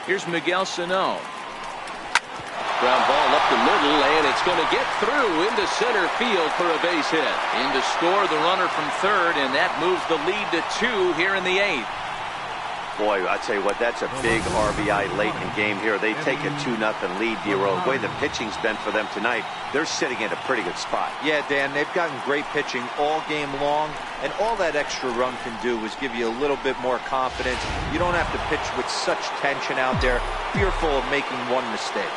Here's Miguel Sano. Ground ball up the middle, and it's going to get through into center field for a base hit. In to score the runner from third, and that moves the lead to 2 here in the 8th. Boy, I tell you what, that's a big RBI late in the game here. They take a 2-0 lead, D-Roll. The way the pitching's been for them tonight, they're sitting in a pretty good spot. Yeah, Dan, they've gotten great pitching all game long, and all that extra run can do is give you a little bit more confidence. You don't have to pitch with such tension out there, fearful of making one mistake.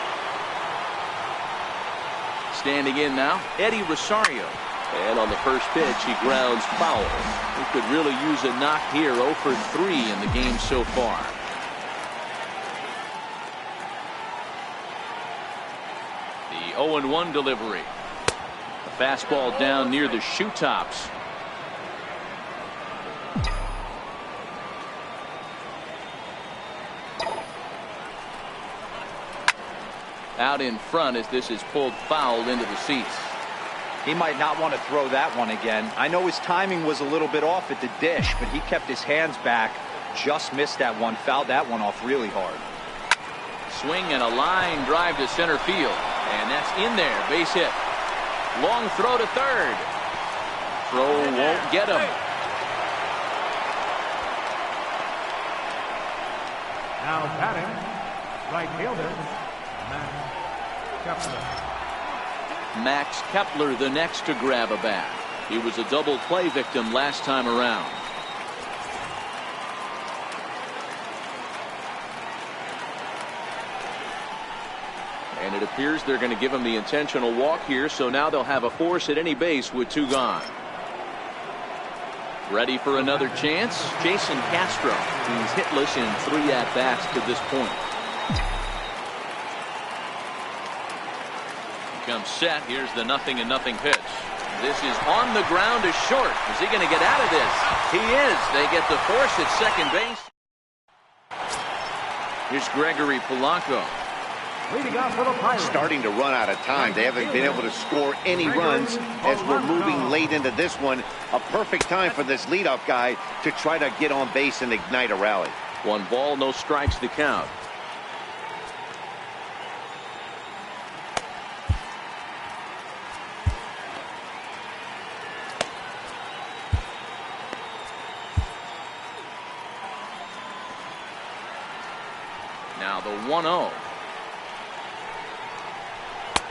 Standing in now, Eddie Rosario. And on the first pitch, he grounds foul. He could really use a knock here. 0 for 3 in the game so far. The 0-1 delivery. A fastball down near the shoe tops. Out in front as this is pulled foul into the seats. He might not want to throw that one again. I know his timing was a little bit off at the dish, but he kept his hands back, just missed that one, fouled that one off really hard. Swing and a line drive to center field, and that's in there. Base hit. Long throw to third. Throw won't get him. Now batting, right fielder, Max Kepler. Max Kepler the next to grab a bat. He was a double play victim last time around. And it appears they're going to give him the intentional walk here, so now they'll have a force at any base with 2 gone. Ready for another chance? Jason Castro. He's hitless in 3 at-bats to this point. Comes set. Here's the 0-0 pitch. This is on the ground to short. Is he going to get out of this? He is. They get the force at second base. Here's Gregory Polanco. Starting to run out of time. They haven't been able to score any runs as we're moving late into this one. A perfect time for this leadoff guy to try to get on base and ignite a rally. 1 ball, no strikes to count. Now the 1-0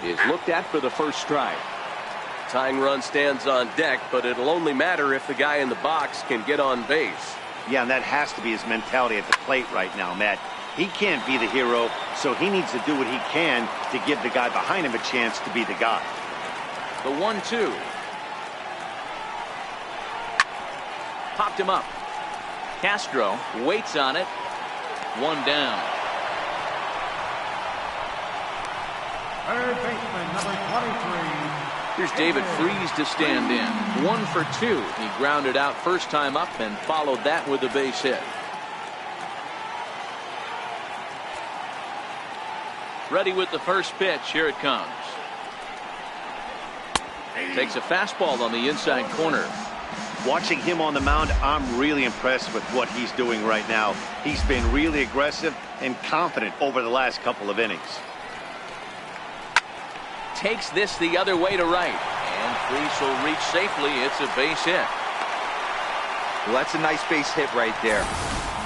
is looked at for the first strike. Tying run stands on deck, but it'll only matter if the guy in the box can get on base. Yeah, and that has to be his mentality at the plate right now, Matt. He can't be the hero, so he needs to do what he can to give the guy behind him a chance to be the guy. The 1-2. Popped him up. Castro waits on it. 1 down. Third baseman, number 23. Here's David Freese to stand in. 1 for 2. He grounded out first time up and followed that with a base hit. Ready with the first pitch. Here it comes. Takes a fastball on the inside corner. Watching him on the mound, I'm really impressed with what he's doing right now. He's been really aggressive and confident over the last couple of innings. Takes this the other way to right, and Freese will reach safely. It's a base hit. Well, that's a nice base hit right there.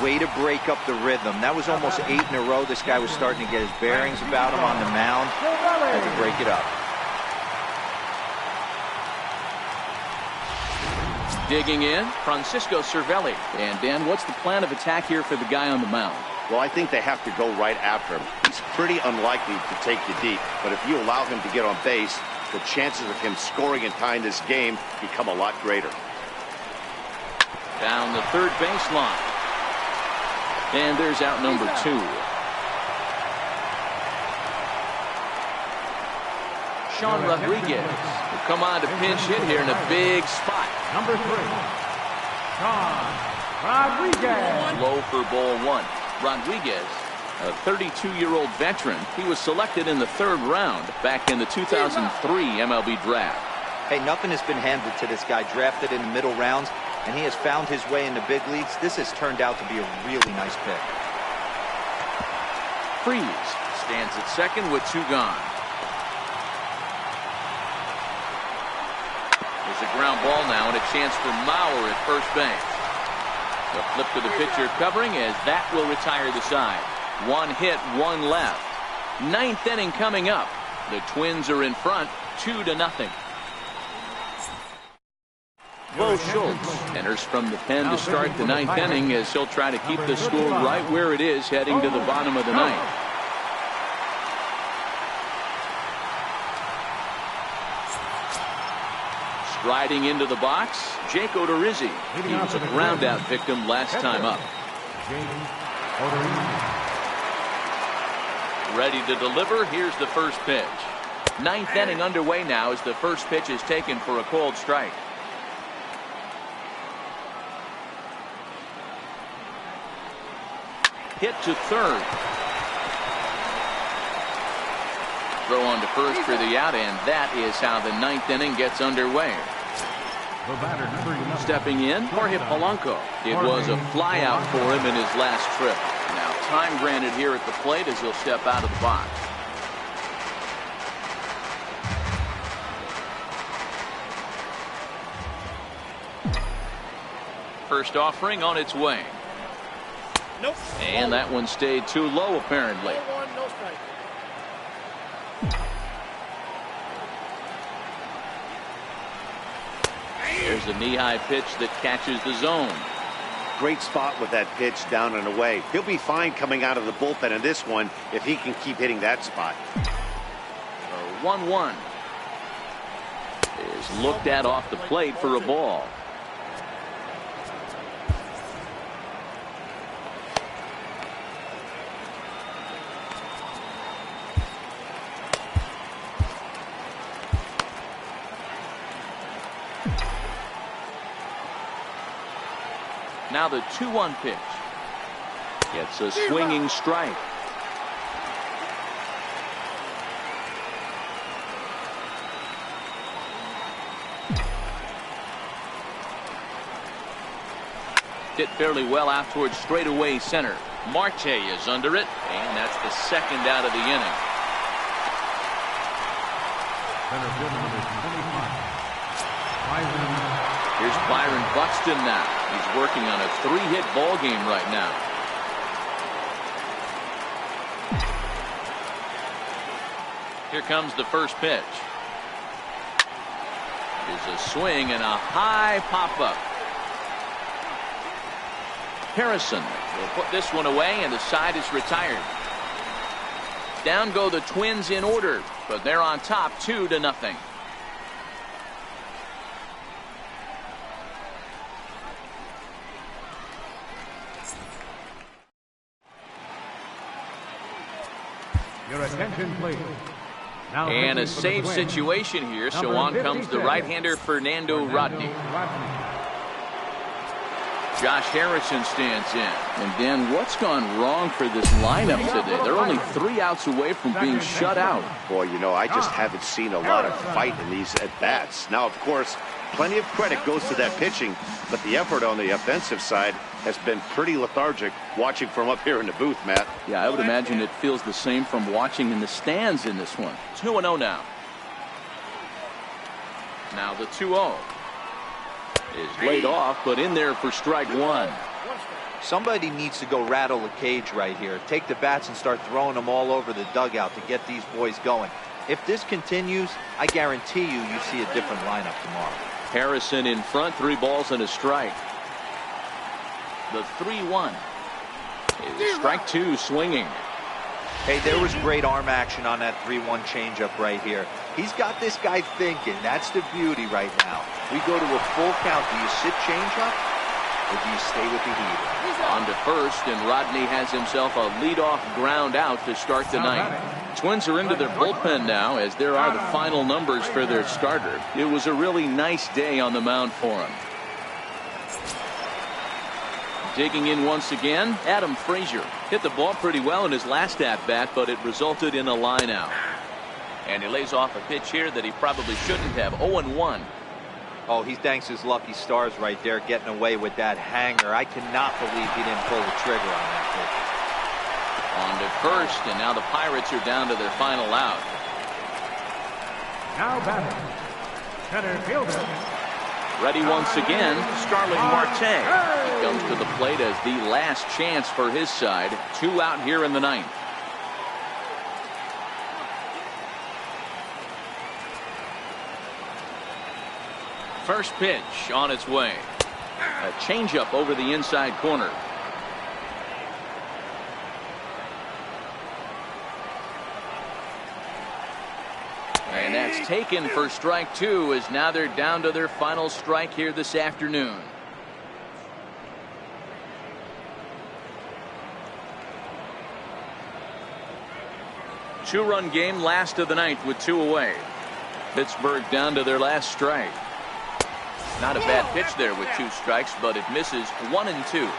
Way to break up the rhythm. That was almost 8 in a row. This guy was starting to get his bearings about him on the mound. Had to break it up. Digging in, Francisco Cervelli. And Dan, what's the plan of attack here for the guy on the mound? Well, I think they have to go right after him. He's pretty unlikely to take you deep, but if you allow him to get on base, the chances of him scoring and tying this game become a lot greater. Down the third baseline. And there's out number 2. Sean Rodriguez will come on to pinch hit here in a big spot. Number 3, Sean Rodriguez. Low for ball 1. Rodriguez, a 32-year-old veteran. He was selected in the 3rd round back in the 2003 MLB draft. Hey, nothing has been handed to this guy. Drafted in the middle rounds, and he has found his way in the big leagues. This has turned out to be a really nice pick. Freeze stands at second with 2 gone. There's a ground ball now and a chance for Mauer at first base. The flip to the pitcher covering as that will retire the side. 1 hit, 1 left. 9th inning coming up. The Twins are in front 2-0. Bo Schultz enters from the pen to start the 9th inning as he'll try to keep the score right where it is heading to the bottom of the 9th. Striding into the box, Jake Odorizzi. He was a ground-out victim last time up. Ready to deliver. Here's the first pitch. 9th inning underway now as the first pitch is taken for a called strike. Hit to third. Throw on to first for the out, and that is how the 9th inning gets underway. Stepping in, Jorge Polanco. It was a flyout for him in his last trip. Now time granted here at the plate as he'll step out of the box. First offering on its way. Nope. And that one stayed too low apparently. No strike. There's a knee-high pitch that catches the zone. Great spot with that pitch down and away. He'll be fine coming out of the bullpen in this one if he can keep hitting that spot. 1-1 is looked at off the plate for a ball. Now the 2-1 pitch. Gets a swinging strike. Hit fairly well out towards straightaway center. Marte is under it, and that's the second out of the inning. Here's Byron Buxton now. He's working on a 3-hit ball game right now. Here comes the first pitch. Here's a swing and a high pop-up. Harrison will put this one away, and the side is retired. Down go the Twins in order, but they're on top 2-0. Your attention, please. Now and a save situation here, so on comes the right-hander Fernando Rodney. Josh Harrison stands in. And Dan, what's gone wrong for this lineup today? They're only 3 outs away from being shut out. Boy, you know, I just haven't seen a lot of fight in these at-bats. Now, of course, plenty of credit goes to that pitching, but the effort on the offensive side has been pretty lethargic watching from up here in the booth, Matt. Yeah, I would imagine it feels the same from watching in the stands in this one. 2-0 now. Now the 2-0 is laid off, but in there for strike 1. Somebody needs to go rattle the cage right here. Take the bats and start throwing them all over the dugout to get these boys going. If this continues, I guarantee you see a different lineup tomorrow. Harrison in front, 3 balls and a strike. The 3-1 is strike 2 swinging. Hey, there was great arm action on that 3-1 changeup right here. He's got this guy thinking. That's the beauty right now. We go to a full count. Do you sit changeup or do you stay with the heater? On to first, and Rodney has himself a leadoff ground out to start the 9th. Twins are into their bullpen now as there are the final numbers for their starter. It was a really nice day on the mound for him. Digging in once again, Adam Frazier hit the ball pretty well in his last at-bat, but it resulted in a line out. And he lays off a pitch here that he probably shouldn't have. 0-1. Oh, he thanks his lucky stars right there getting away with that hanger. I cannot believe he didn't pull the trigger on that pitch. On to first, and now the Pirates are down to their final out. Now batting, center fielder. Ready once again, Starling Marte. He comes to the plate as the last chance for his side. 2 out here in the 9th. First pitch on its way. A changeup over the inside corner. And that's taken for strike 2, as now they're down to their final strike here this afternoon. Two-run game, last of the 9th with 2 away. Pittsburgh down to their last strike. Not a bad pitch there with 2 strikes, but it misses 1 and 2.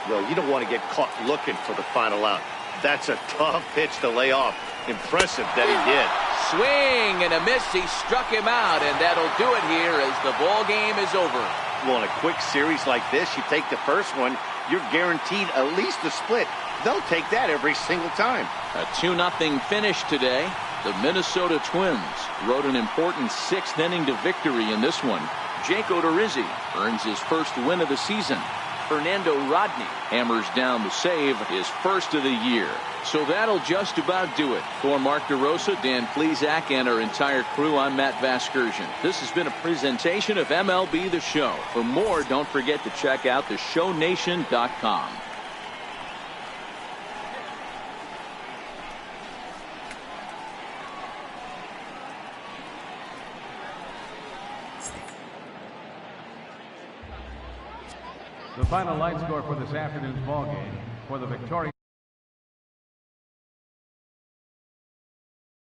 Well, you don't want to get caught looking for the final out. That's a tough pitch to lay off. Impressive that he did. Swing and a miss. He struck him out, and that'll do it here as the ball game is over. Well, in a quick series like this, you take the first one, you're guaranteed at least a split. They'll take that every single time. A 2-0 finish today. The Minnesota Twins rode an important 6th inning to victory in this one. Jake Odorizzi earns his first win of the season. Fernando Rodney hammers down the save, his first of the year. So that'll just about do it. For Mark DeRosa, Dan Plesac, and our entire crew, I'm Matt Vasgersian. This has been a presentation of MLB The Show. For more, don't forget to check out theshownation.com. The final line score for this afternoon's ball game for the Victoria.